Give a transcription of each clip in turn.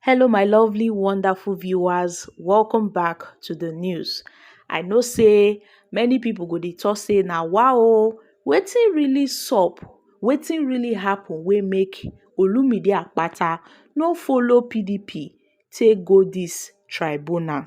Hello, my lovely, wonderful viewers. Welcome back to the news. I know say many people go dey talk say na wow, wetin really sup? Wetin really happen wey make Olumide Akpata no follow PDP take go this tribunal?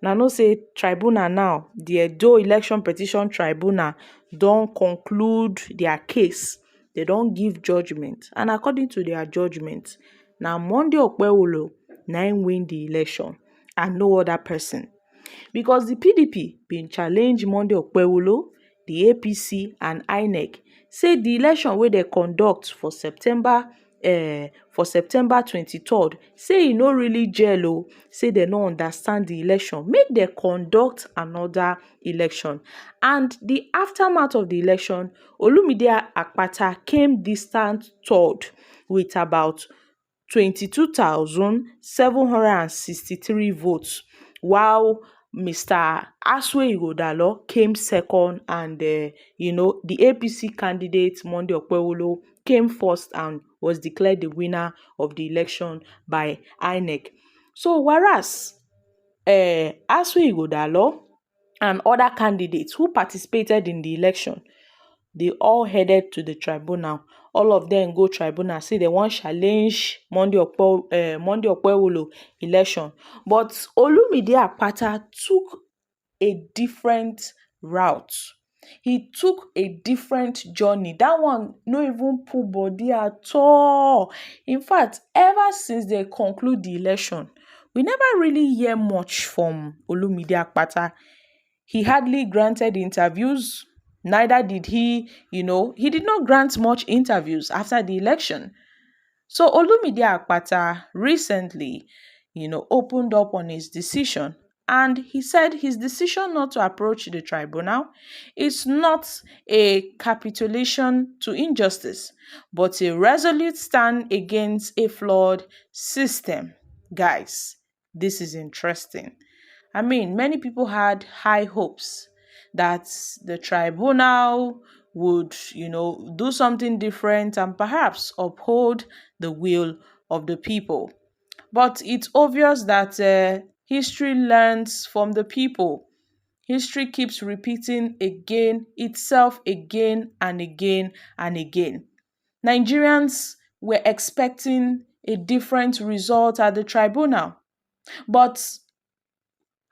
Na know say tribunal now, the Edo Election Petition Tribunal don conclude their case. They don give judgment, and according to their judgment, na Monday Okpewolo na im win the election and no other person, because the PDP bin challenge Monday Okpewolo, the APC and INEC say the election wey dem conduct for September 23rd, say e no really gel o, say dem no understand the election, make dem conduct another election. And the aftermath of the election, Olumide Akpata came distant third with about 22,763 votes, while Mr. Asue Ighodalo came second, and the APC candidate Monday Okpewolo came first and was declared the winner of the election by INEC. So whereas Asue Ighodalo and other candidates who participated in the election, they all headed to the tribunal. All of them go tribunal, say they wan challenge Monday Okpewolo election. But Olumide Akpata took a different route. He took a different journey. That one no even put body at all. In fact, ever since they conclude the election, we never really hear much from Olumide Akpata. He hardly granted interviews. Neither did he did not grant much interviews after the election. So Olumide Akpata recently, opened up on his decision, and he said his decision not to approach the tribunal is not a capitulation to injustice, but a resolute stand against a flawed system. Guys, this is interesting. I mean, many people had high hopes that the tribunal would, do something different and perhaps uphold the will of the people. But it's obvious that history learns from the people. History keeps repeating itself again and again and again. Nigerians were expecting a different result at the tribunal. But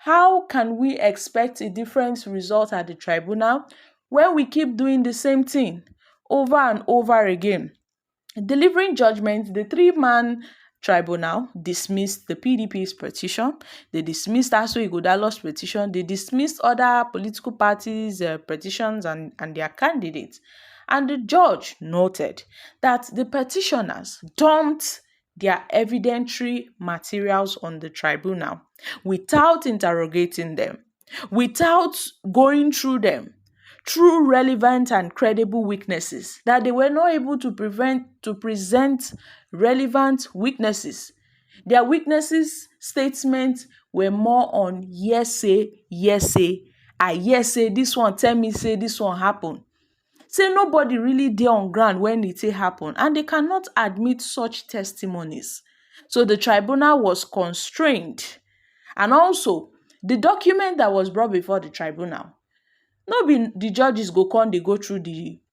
how can we expect a different result at the tribunal when we keep doing the same thing over and over again? Delivering judgment, the three-man tribunal dismissed the PDP's petition, they dismissed Asue Ighodalo's petition, they dismissed other political parties' petitions and their candidates. And the judge noted that the petitioners dumped their evidentiary materials on the tribunal without interrogating them, without going through them, through relevant and credible weaknesses, that they were not able to present relevant weaknesses. Their weaknesses statements were more on hearsay. I hear say this one, tell me say this one happen. Say nobody really dey on ground when it happen, and they cannot admit such testimonies. So the tribunal was constrained. And also, the document that was brought before the tribunal, no be the judges go through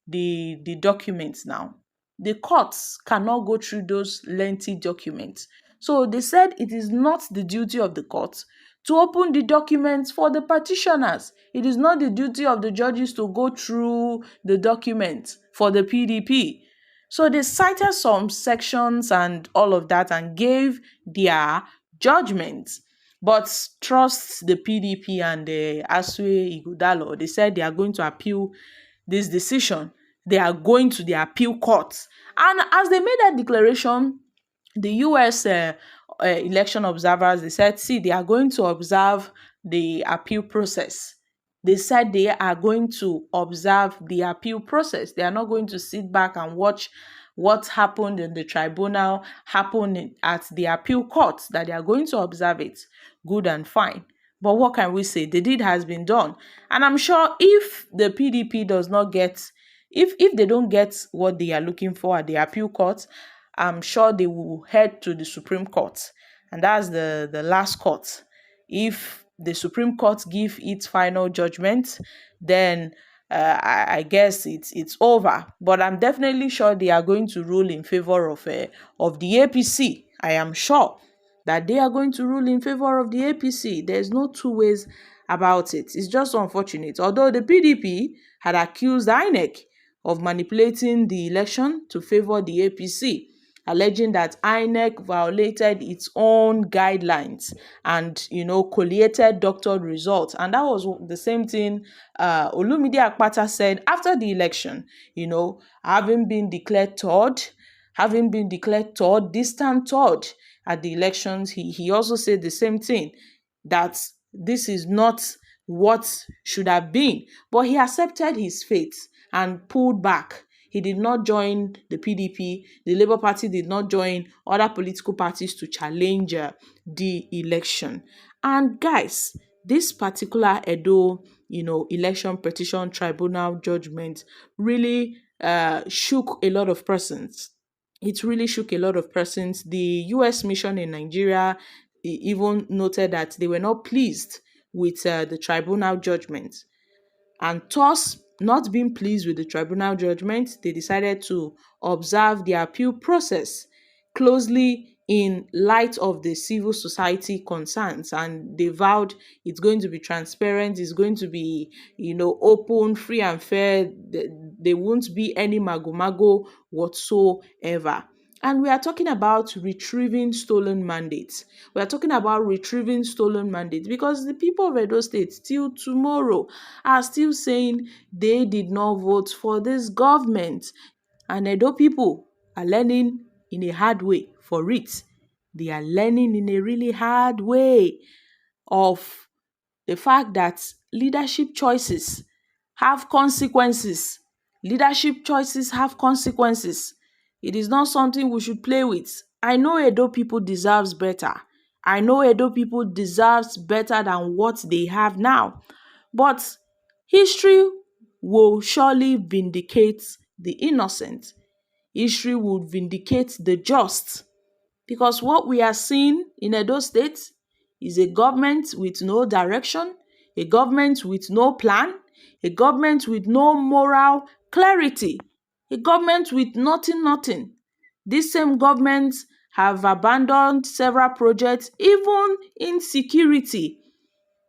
the documents now. The courts cannot go through those lengthy documents. So they said it is not the duty of the court to open the documents for the petitioners. It is not the duty of the judges to go through the documents for the PDP. So they cited some sections and all of that and gave their judgments. But trust the PDP and the Asue Ighodalo. They said they are going to appeal this decision. They are going to the appeal court. And as they made that declaration, the US election observers, they said, see, they are going to observe the appeal process. They said they are going to observe the appeal process. They are not going to sit back and watch what happened in the tribunal happen at the appeal court, that they are going to observe it. Good and fine. But what can we say? The deed has been done. And I'm sure if the PDP does not get, if they don't get what they are looking for at the appeal court, I'm sure they will head to the Supreme Court. and that's the last court. If the Supreme Court give its final judgment, then I guess it's over. But I'm definitely sure they are going to rule in favor of the APC. I am sure that they are going to rule in favor of the APC. There's no two ways about it. It's just unfortunate. Although the PDP had accused INEC of manipulating the election to favor the APC, alleging that INEC violated its own guidelines and, collated doctored results. And that was the same thing Olumide Akpata said after the election, having been declared third, distant third at the elections. He also said the same thing, that this is not what should have been. But he accepted his fate and pulled back. He did not join the PDP. The Labour Party did not join other political parties to challenge the election. And guys, this particular Edo, election petition tribunal judgment really shook a lot of persons. It really shook a lot of persons. The US mission in Nigeria even noted that they were not pleased with the tribunal judgment. And thus, not being pleased with the tribunal judgment, they decided to observe the appeal process closely in light of the civil society concerns. And they vowed it's going to be transparent, it's going to be, open, free and fair. There won't be any mago whatsoever. And we are talking about retrieving stolen mandates. We are talking about retrieving stolen mandates because the people of Edo State till tomorrow are still saying they did not vote for this government. And Edo people are learning in a hard way for it. They are learning in a really hard way of the fact that leadership choices have consequences. Leadership choices have consequences. It is not something we should play with. I know Edo people deserves better. I know Edo people deserves better than what they have now. But history will surely vindicate the innocent. History will vindicate the just. Because what we are seeing in Edo State is a government with no direction, a government with no plan, a government with no moral clarity, a government with nothing. This same government have abandoned several projects, even in security,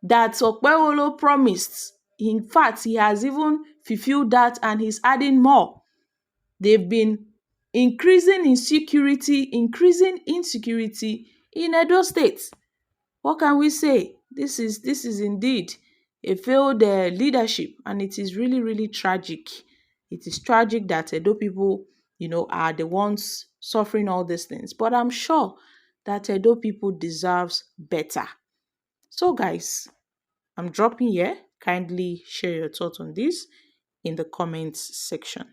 that Okpewolo promised. In fact, he has even fulfilled that and he's adding more. They've been increasing insecurity in Edo State. What can we say? This is indeed a failed leadership, and it is really, really tragic. It is tragic that Edo people, are the ones suffering all these things. But I'm sure that Edo people deserves better. So guys, I'm dropping here. Kindly share your thoughts on this in the comments section.